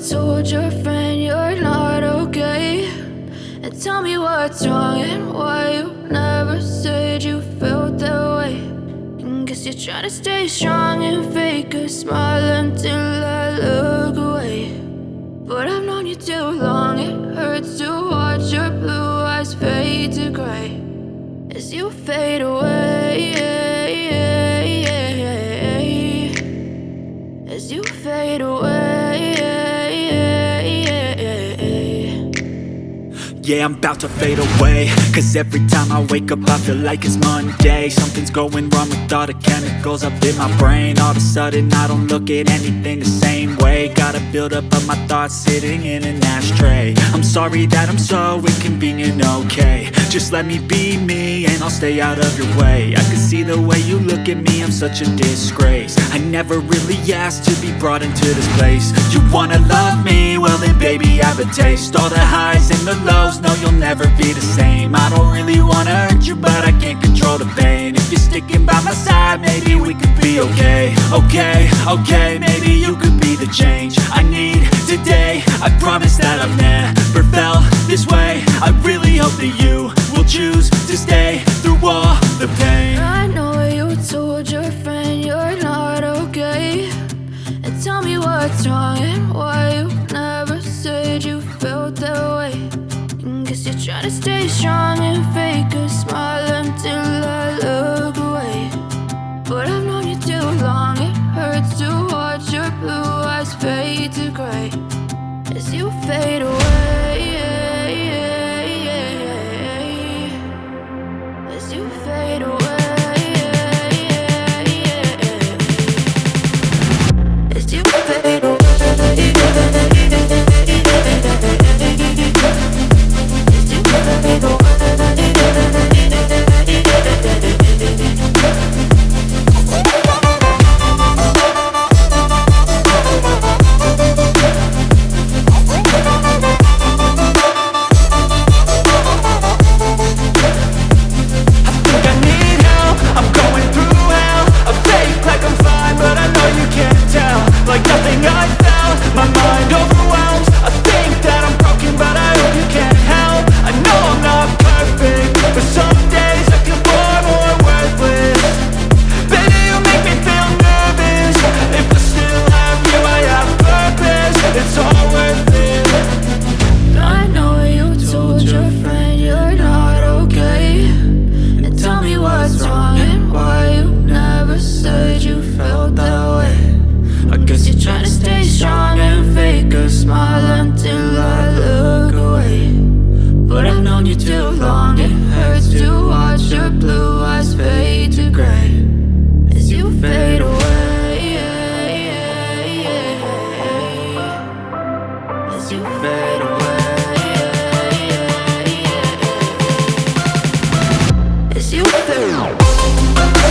told your friend you're not okay, and tell me what's wrong and why you never said you felt that way. And guess you're trying to stay strong and fake a smile until I look away. But I've known you too long, it hurts to watch your blue eyes fade to gray as you fade away, as you fade away. Yeah, I'm about to fade away, cause every time I wake up I feel like it's Monday. Something's going wrong with all the chemicals up in my brain. All of a sudden I don't look at anything the same way. Gotta build up of my thoughts sitting in an ashtray. I'm sorry that I'm so inconvenient, okay. Just let me be me and I'll stay out of your way. I can see the way you look at me, I'm such a disgrace. I never really asked to be brought into this place. You wanna love me? Well then baby I have a taste. All the highs and the lows, no you'll never be the same. I don't really wanna hurt you but I can't control the pain. If you're sticking by my side maybe we could be okay. Okay, maybe you could be the change I need today. I promise that I've never felt this way. I really hope that you will choose to stay through all the pain. I know you told your friend you're not okay, and tell me what's wrong and why you never said you felt that way. And guess you're trying to stay strong and fake a smile until I look away. But I've known you too long, it hurts to watch your blue eyes fade to gray as you fade away, as you fade away, as you fade away. As you fade away.